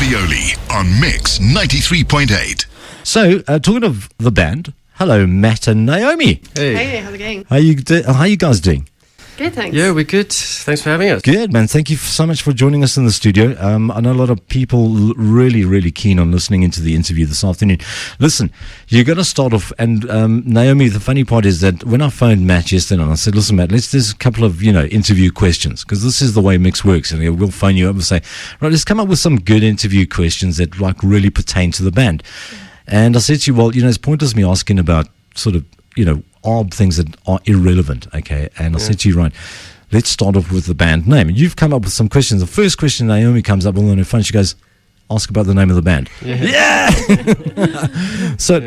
Violi on Mix 93.8. So, talking of the band, hello, Matt and Naomi. Hey, how's it going? How you guys doing? Good, thanks. Yeah, we're good. Thanks for having us. Good, man. Thank you so much for joining us in the studio. I know a lot of people really keen on listening into the interview this afternoon. Listen, you're going to start off, and Naomi, the funny part is that when I phoned Matt yesterday, and I said, listen, Matt, there's a couple of, interview questions, because this is the way Mix works, and we'll phone you up and say, right, let's come up with some good interview questions that really pertain to the band. And I said to you, well, it's pointless me asking about sort of, odd things that are irrelevant, okay? And I said to you, right, let's start off with the band name. And you've come up with some questions. The first question Naomi comes up on her phone, she goes, ask about the name of the band. Yeah! So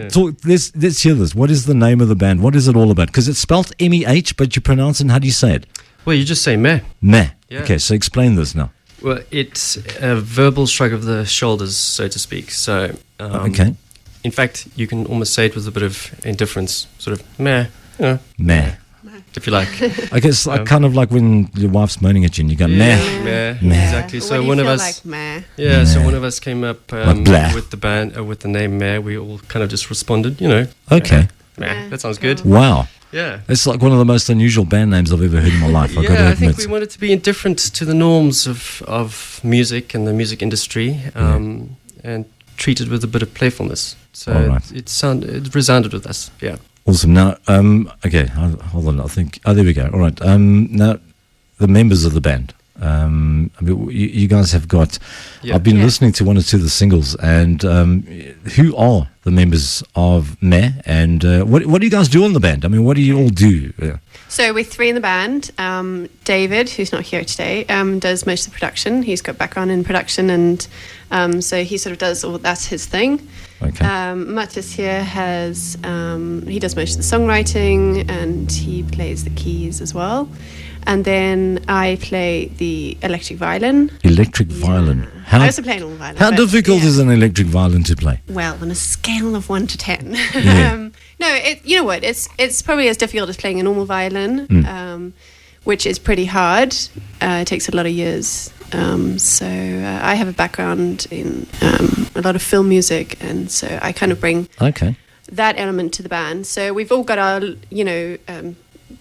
let's hear this. What is the name of the band? What is it all about? Because it's spelled M-E-H, but you pronounce it, how do you say it? Well, you just say meh. Meh. Yeah. Okay, so explain this now. Well, it's a verbal shrug of the shoulders, so to speak. So, okay. In fact, you can almost say it with a bit of indifference, sort of meh, Meh. if you like. Okay, it's kind of like when your wife's moaning at you and you go, meh. Meh. Meh. Exactly. What So do you one of feel us, like, meh? yeah. Meh. So one of us came up blah. with the band, with the name meh. We all kind of just responded, Okay. meh. That sounds good. Wow. Yeah. It's like one of the most unusual band names I've ever heard in my life, I've got to Yeah, I admit. think we wanted to be indifferent to the norms of music and the music industry, and treat it with a bit of playfulness. So All right. it resounded with us. Yeah. Awesome. Now, okay, hold on. I think, there we go. All right. Now, the members of the band. I mean, you guys have got. Yeah. I've been listening to one or two of the singles, and who are the members of Meh? And what do you guys do in the band? I mean, what do you all do? So we're three in the band. David, who's not here today, does most of the production. He's got background in production, and so he sort of does all. That's his thing. Okay. Matis here has he does most of the songwriting, and he plays the keys as well. And then I play the electric violin. Electric violin. I also play normal violin. How but, difficult is an electric violin to play? Well, on a scale of 1 to 10. Yeah. No, you know what? It's probably as difficult as playing a normal violin, which is pretty hard. It takes a lot of years. So I have a background in a lot of film music, and so I kind of bring that element to the band. So we've all got our,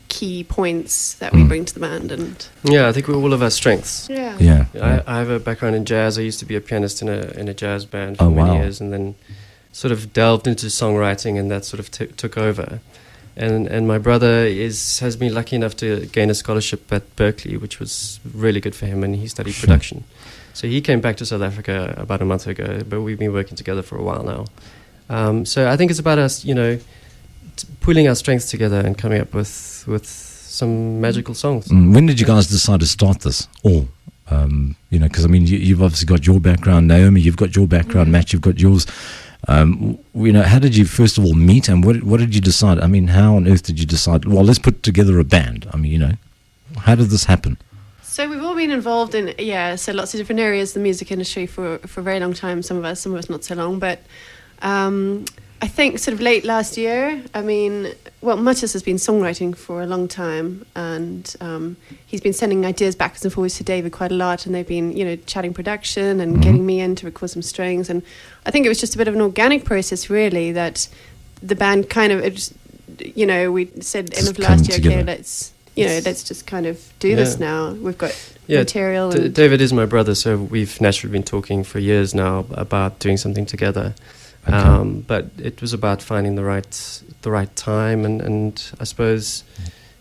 key points that we bring to the band, and Yeah, I think we're all of our strengths. Yeah. I have a background in jazz. I used to be a pianist in a jazz band for Oh, many wow. years, and then sort of delved into songwriting, and that sort of took over. And my brother has been lucky enough to gain a scholarship at Berkeley, which was really good for him, and he studied production. So he came back to South Africa about a month ago, but we've been working together for a while now. So I think it's about us, pulling our strengths together and coming up with some magical songs. When did you guys decide to start this? All, because I mean, you've obviously got your background, Naomi. You've got your background, Matt. You've got yours. How did you first of all meet, and what did you decide? I mean, how on earth did you decide? Well, let's put together a band. I mean, how did this happen? so we've all been involved in lots of different areas of the music industry for a very long time. Some of us not so long, but I think sort of late last year, Matis has been songwriting for a long time, and he's been sending ideas backwards and forwards to David quite a lot, and they've been, chatting production and getting me in to record some strings, and I think it was just a bit of an organic process, really, that the band kind of, we said end of last year, together. okay, let's just kind of do this now. We've got material. David is my brother, so we've naturally been talking for years now about doing something together. Okay. But it was about finding the right time, and I suppose,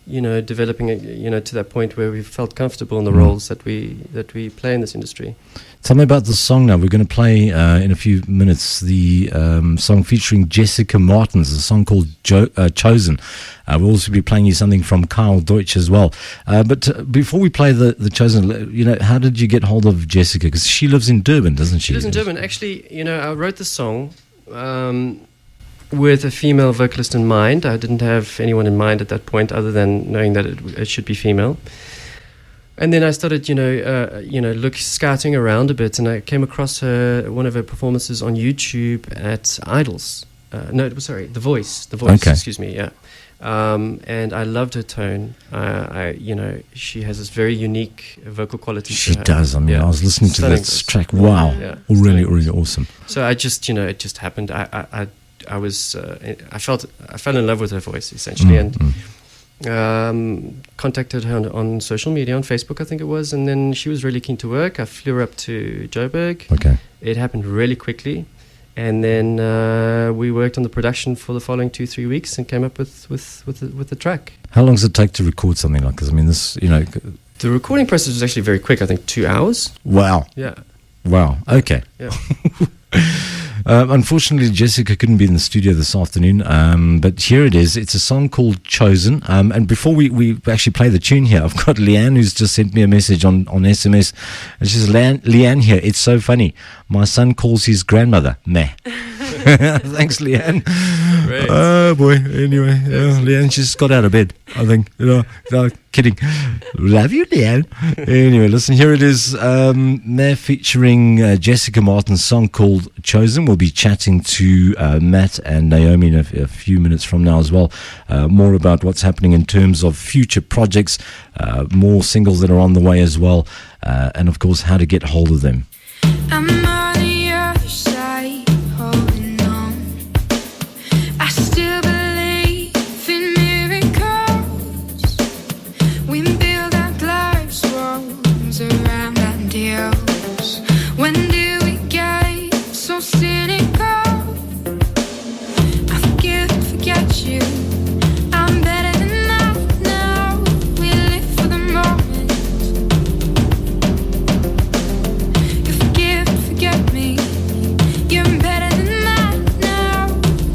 developing it, to that point where we felt comfortable in the roles that we play in this industry. Tell me about the song now. We're going to play in a few minutes the song featuring Jessica Martins, a song called Chosen. We'll also be playing you something from Deutsch as well. But before we play the Chosen, how did you get hold of Jessica? Because she lives in Durban, doesn't she? She lives in Durban. Actually, I wrote this song with a female vocalist in mind. I didn't have anyone in mind at that point other than knowing that it should be female. And then I started, scouting around a bit, and I came across one of her performances on YouTube at Idols. The Voice. Okay. Excuse me. Yeah. And I loved her tone. She has this very unique vocal quality. She to her. does. I mean, I was listening to Stunning this voice. track. Wow. Yeah. Really, really awesome. So I just, it just happened. I fell in love with her voice essentially, and contacted her on social media, on Facebook, I think it was, and then she was really keen to work. I flew her up to Joburg. Okay. It happened really quickly, and then we worked on the production for the following 2-3 weeks and came up with the track. How long does it take to record something like this? I mean, this, The recording process was actually very quick. I think 2 hours. Wow. Yeah. Wow. Okay. Yeah. Unfortunately, Jessica couldn't be in the studio this afternoon, but here it is. It's a song called Chosen. And before we actually play the tune here, I've got Leanne who's just sent me a message on SMS. And she says, Leanne here, it's so funny. My son calls his grandmother meh. Thanks, Leanne. Great. Oh, boy. Anyway, Leanne just got out of bed, I think. No, kidding. Love you, Leanne. Anyway, listen, here it is. Meh featuring Jessica Martin's song called Chosen. We'll be chatting to Matt and Naomi in a few minutes from now as well. More about what's happening in terms of future projects, more singles that are on the way as well, and of course, how to get hold of them. I'm on the other side, holding on. I still believe in miracles. We build our glass walls around ideals. When do we get so cynical? I forget you. I'm better than that now. We live for the moment. You forget me. You're better than that now.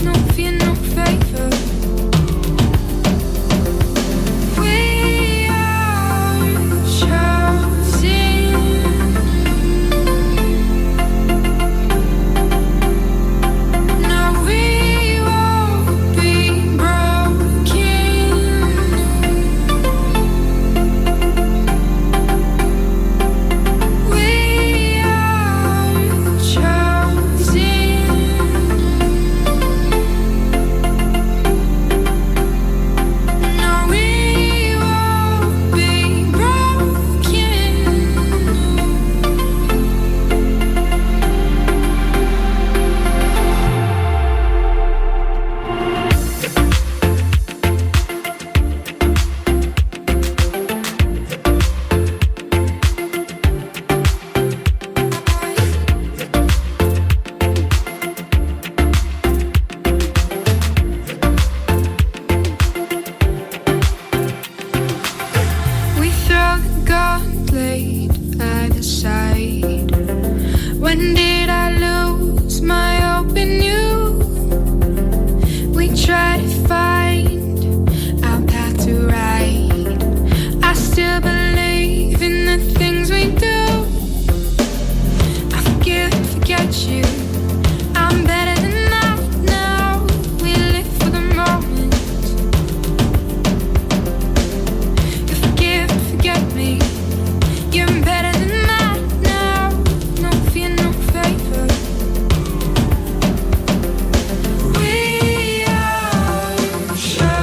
No fear, no favor. We are chosen. No, we won't be broken. We are chosen. No, we won't be broken. We throw the gauntlet either side. When did I lose my hope in you? We try to find our path to ride. I still believe in the things we do. I forget you. I'm better than that now. We live for the moment. You forget me. You're better than that now. No fear, no favor. We are chosen.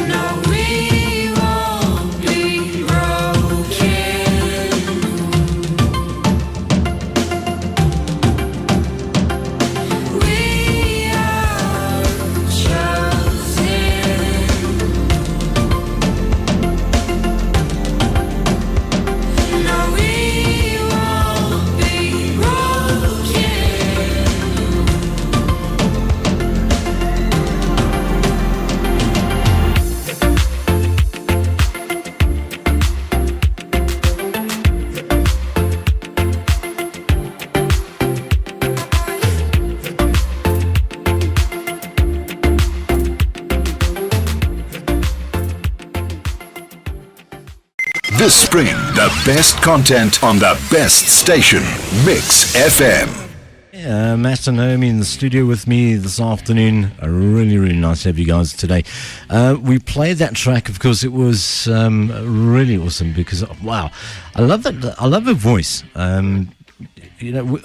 No, we won't be broken. We are chosen. No, we won't be This spring, the best content on the best station, Mix FM. Matt and Naomi in the studio with me this afternoon. Really, really nice to have you guys today. We played that track, of course. It was really awesome because, wow, I love that. I love her voice.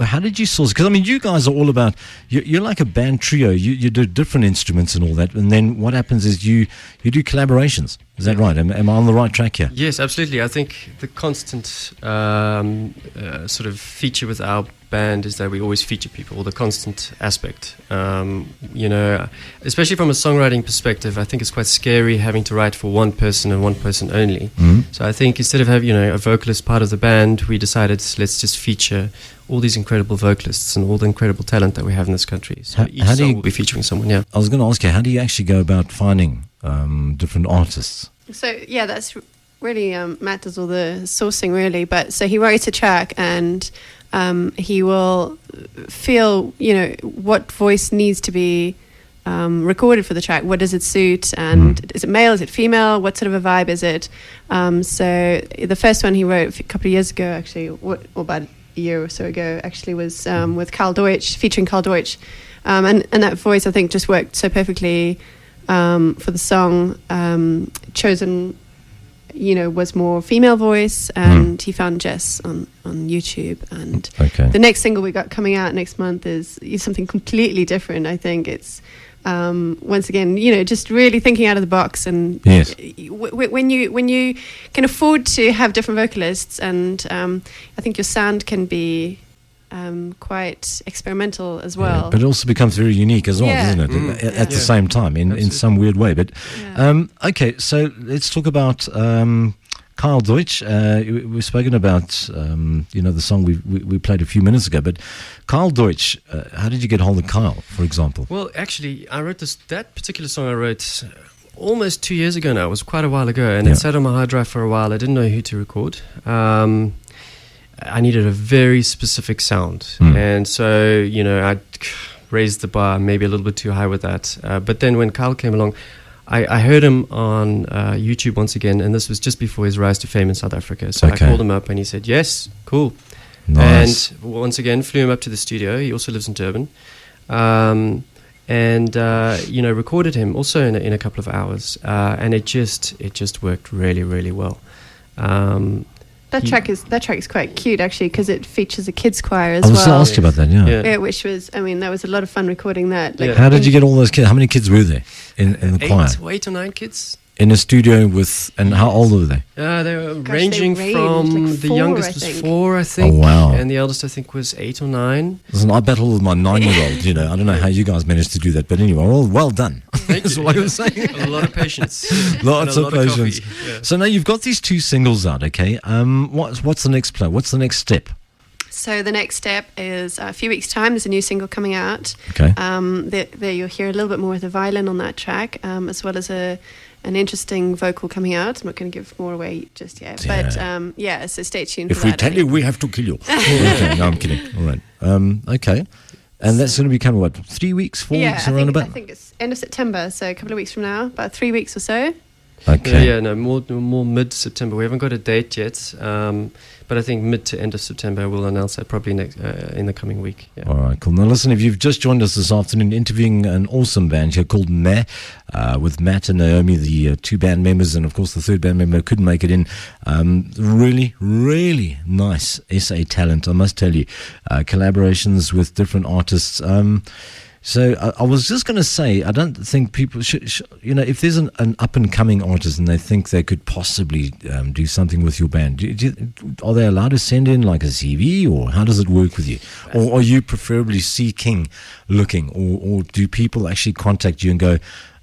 how did you source? Because I mean, you guys are all about. You're like a band trio. You do different instruments and all that, and then what happens is you do collaborations. Is that right? Am I on the right track here? Yes, absolutely. I think the constant sort of feature with our band is that we always feature people, or the constant aspect. Especially from a songwriting perspective, I think it's quite scary having to write for one person and one person only. So I think instead of having a vocalist part of the band, we decided let's just feature all these incredible vocalists and all the incredible talent that we have in this country. So each song will be featuring someone. Yeah. I was going to ask you, how do you actually go about finding different artists? So that's really Matt does all the sourcing really, but so he writes a track and he will feel what voice needs to be recorded for the track. What does it suit? And is it male? Is it female? What sort of a vibe is it? So the first one he wrote a couple of years ago, actually, about a year or so ago, actually, was with Deutsch, featuring Deutsch. And that voice, I think, just worked so perfectly for the song. Chosen, was more female voice, and he found Jess on YouTube. And the next single we got coming out next month is something completely different. I think it's once again, just really thinking out of the box. And when you can afford to have different vocalists, and I think your sound can be quite experimental as well. But it also becomes very unique as well, doesn't it? At the same time, in some weird way. But okay, so let's talk about Deutsch. We've spoken about the song we played a few minutes ago. But Deutsch, how did you get hold of Kyle, for example? Well, actually, I wrote that particular song. I wrote almost 2 years ago now. It was quite a while ago, and it sat on my hard drive for a while. I didn't know who to record. I needed a very specific sound. And so, I raised the bar maybe a little bit too high with that. But then when Kyle came along, I heard him on YouTube once again, and this was just before his rise to fame in South Africa. So I called him up and he said, yes, cool. Nice. And once again, flew him up to the studio. He also lives in Durban. Recorded him also in a couple of hours. And it just worked really, really well. That track is quite cute actually, because it features a kids choir as well. I was going to ask you about that, yeah. Which was, that was a lot of fun recording that. How did you get all those kids? How many kids were there in the choir? 8 or 9 kids. In a studio and how old were they? They were ranging from the youngest was 4, I think. Oh, wow. And the eldest, I think, was 8 or 9. Listen, I battle with my 9-year-old, I don't know how you guys managed to do that, but anyway, well done. That's what I was saying. A lot of patience. Lots of patience. Yeah. So now you've got these 2 singles out, okay? What's the next play? What's the next step? So the next step is a few weeks' time. There's a new single coming out. Okay. There you'll hear a little bit more of the violin on that track, as well as an interesting vocal coming out. I'm not going to give more away just yet. But so stay tuned for that. If we tell you, we have to kill you. Okay, no, I'm kidding. All right. Okay. And that's going to be coming, 3 weeks, 4 weeks around about? I think it's end of September, so a couple of weeks from now, about 3 weeks or so. Okay. More mid-September. We haven't got a date yet, but I think mid to end of September we'll announce that probably in the coming week. Yeah. All right, cool. Now listen, if you've just joined us this afternoon, interviewing an awesome band here called Meh, with Matt and Naomi, the 2 band members, and of course the 3rd band member couldn't make it in. Really, really nice SA talent, I must tell you. Collaborations with different artists. So I was just going to say, I don't think people should if there's an up-and-coming artist and they think they could possibly do something with your band, are they allowed to send in like a CV, or how does it work with you? Or are you preferably looking, or do people actually contact you and go,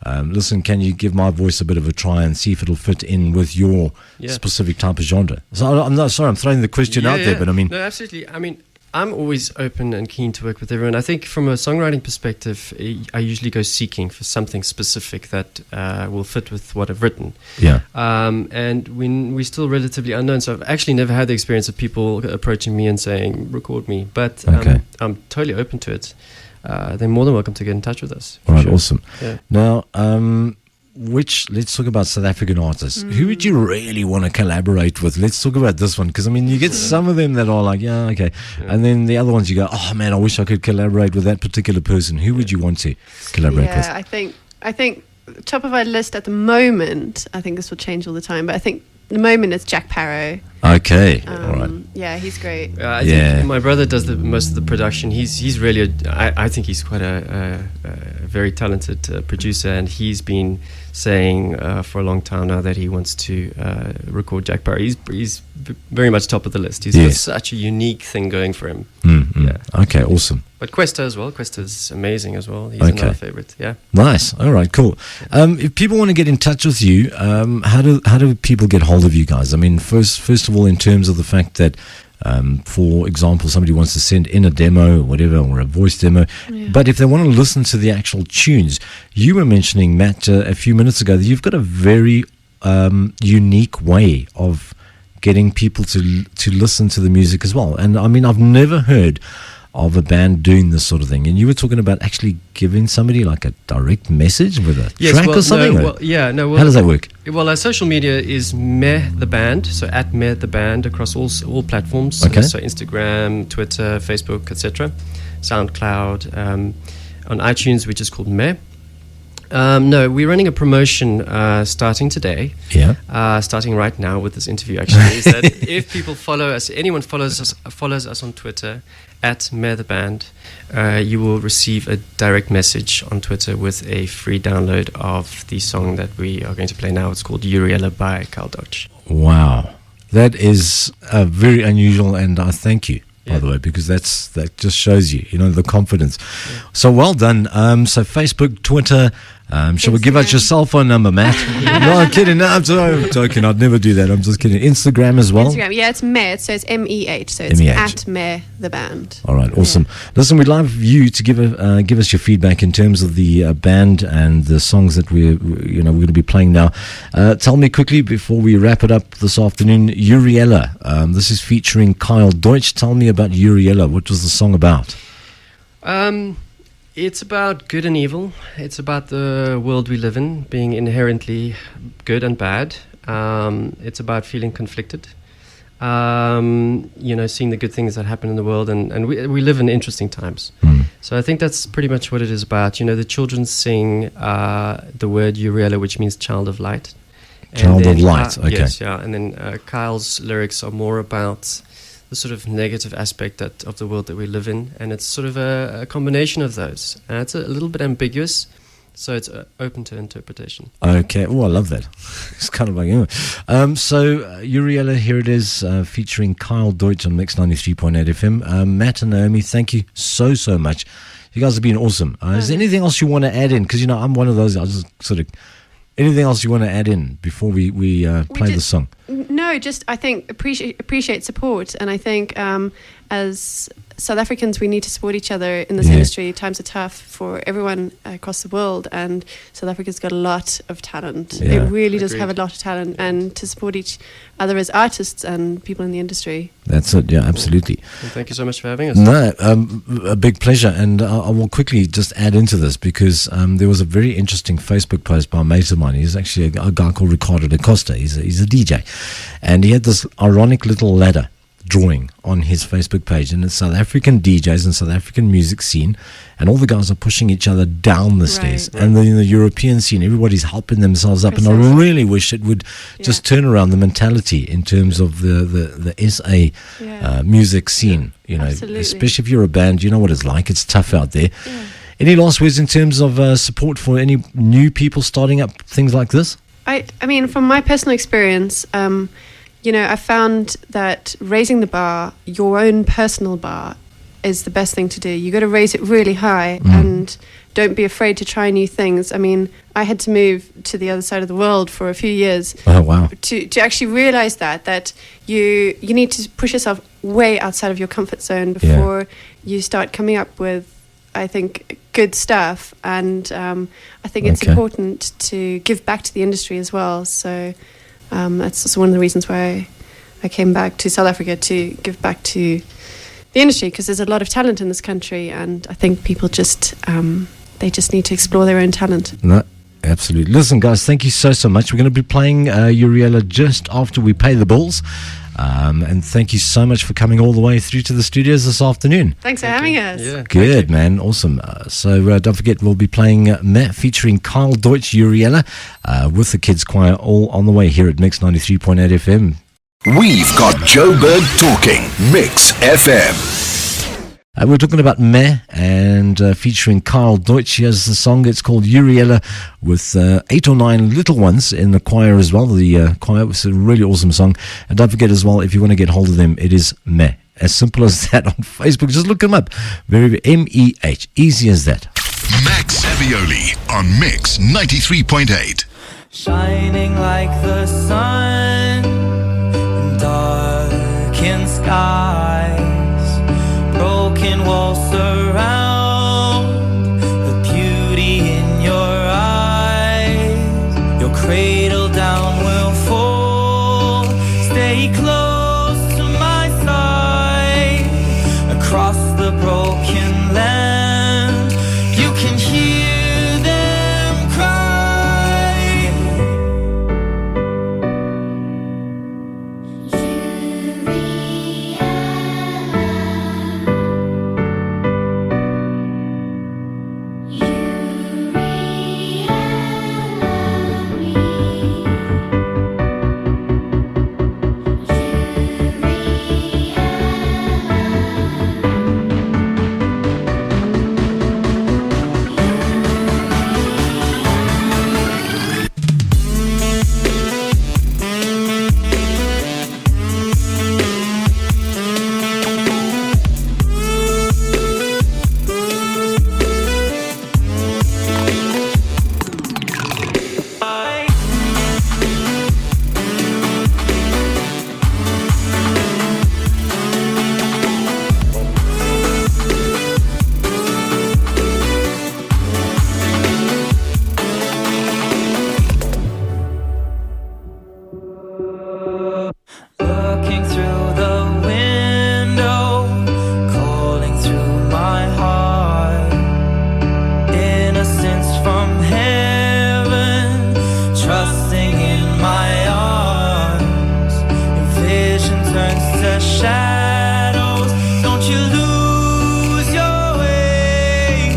listen, can you give my voice a bit of a try and see if it'll fit in with your specific type of genre? So I'm throwing the question out there, but I mean... No, absolutely. I mean... I'm always open and keen to work with everyone. I think from a songwriting perspective, I usually go seeking for something specific that will fit with what I've written. Yeah. And when we're still relatively unknown, so I've actually never had the experience of people approaching me and saying, record me. But I'm totally open to it. They're more than welcome to get in touch with us. All right, awesome. Yeah. Now, let's talk about South African artists. Who would you really want to collaborate with? Let's talk about this one, because I mean, you get some of them that are like, and then the other ones you go, oh man, I wish I could collaborate with that particular person. Who would you want to collaborate with? I think top of our list at the moment, I think this will change all the time, but I think the moment it's Jack Parrow. Okay, all right. Yeah, he's great. I think my brother does most of the production. He's really I think he's quite a very talented producer, and he's been saying for a long time now that he wants to record Jack Parrow. He's very much top of the list. He's got such a unique thing going for him. Yeah. Okay, awesome. But Questa as well. Questa's amazing as well. He's another favorite. Yeah. Nice. All right. Cool. If people want to get in touch with you, how do people get hold of you guys? I mean, first of all, in terms of the fact that, for example, somebody wants to send in a demo or whatever, or a voice demo, but if they want to listen to the actual tunes, you were mentioning, Matt, a few minutes ago that you've got a very unique way of getting people to listen to the music as well. And I mean, I've never heard of a band doing this sort of thing. And you were talking about actually giving somebody like a direct message with a track or something? How does that work? Well, our social media is Meh the Band, so at Meh the Band across all platforms. Okay. So Instagram, Twitter, Facebook, etc. SoundCloud. On iTunes, which is called Meh. No, we're running a promotion starting today. Yeah. Starting right now with this interview, actually, is that if people follow us, anyone follows us on Twitter at Meh the Band, you will receive a direct message on Twitter with a free download of the song that we are going to play now. It's called Uriella by Deutsch. Wow, that is very unusual, and I thank you. By the way, because that just shows you, the confidence. Yeah. So well done. So Facebook, Twitter. Shall we give out your cell phone number, Matt? No, I'm kidding. No, I'm joking. I'd never do that. I'm just kidding. Instagram as well. Instagram, yeah, it's Meh. So it's MEH. So it's at Meh the Band. All right, awesome. Yeah. Listen, we'd love you to give us your feedback in terms of the band and the songs that we're going to be playing now. Tell me quickly before we wrap it up this afternoon. Uriella. This is featuring Kyle Deutsch. Tell me about Uriella. What was the song about? It's about good and evil. It's about the world we live in being inherently good and bad. It's about feeling conflicted. Seeing the good things that happen in the world, and we live in interesting times. So I think that's pretty much what it is about. The children sing the word Uriella, which means child of light. Child of light, okay. Yes, yeah. And then Kyle's lyrics are more about the sort of negative aspect of the world that we live in, and it's sort of a combination of those. And it's a little bit ambiguous, so it's open to interpretation. Okay, I love that. It's kind of like, so Uriella, here it is, featuring Kyle Deutsch on Mix 93.8 FM. Matt and Naomi, thank you so much. You guys have been awesome. Is there anything else you want to add in? Because I'm one of those, I just sort of... Anything else you want to add in before we play the song? No, just I think appreciate support, and I think as South Africans we need to support each other in this industry. Times are tough for everyone across the world, and South Africa's got a lot of talent. Yeah. It really does have a lot of talent, and to support each other as artists and people in the industry. That's it, yeah, absolutely. And thank you so much for having us. No, a big pleasure, and I will quickly just add into this because there was a very interesting Facebook post by a mate of mine. He's actually a guy called Ricardo da Costa. He's a DJ, and he had this ironic little ladder drawing on his Facebook page, and it's South African DJs and South African music scene, and all the guys are pushing each other down the stairs. Right. And then in the European scene, everybody's helping themselves up. Precisely. And I really wish it would just turn around the mentality in terms of the SA music scene. Absolutely. Especially if you're a band, you know what it's like. It's tough out there. Yeah. Any last words in terms of support for any new people starting up things like this? I mean, from my personal experience, I found that raising the bar, your own personal bar, is the best thing to do. You got to raise it really high and don't be afraid to try new things. I mean, I had to move to the other side of the world for a few years. Oh, wow. To actually realize that you need to push yourself way outside of your comfort zone before you start coming up with, I think, good stuff. And I think it's important to give back to the industry as well. So that's also one of the reasons why I came back to South Africa, to give back to the industry, because there's a lot of talent in this country, and I think people just they just need to explore their own talent. No, absolutely. Listen, guys, thank you so much. We're going to be playing Uriella just after we pay the bills. And thank you so much for coming all the way through to the studios this afternoon. Thanks for having us. Yeah. Good, man. Awesome. So don't forget, we'll be playing Matt featuring Kyle Deutsch, Uriela, with the Kids Choir, all on the way here at Mix 93.8 FM. We've got Joe Berg talking Mix FM. We're talking about Meh and featuring Kyle Deutsch. Here's the song. It's called Uriela, with 8 or 9 little ones in the choir as well. The choir was a really awesome song. And don't forget as well, if you want to get hold of them, it is Meh. As simple as that on Facebook. Just look them up. Very M-E-H. Easy as that. Max Savioli on Mix 93.8. Shining like the sun in darkened skies, broken walls surround the beauty in your eyes. Your cradle down will fall. Stay close to my side. Across the broken land, you can hear them cry. Looking through the window, calling through my heart. Innocence from heaven, trusting in my arms. Your vision turns to shadows. Don't you lose your way.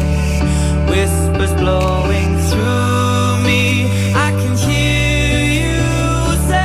Whispers blowing through me. I can hear you say,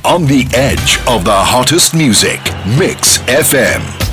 On the edge of the hottest music, Mix FM.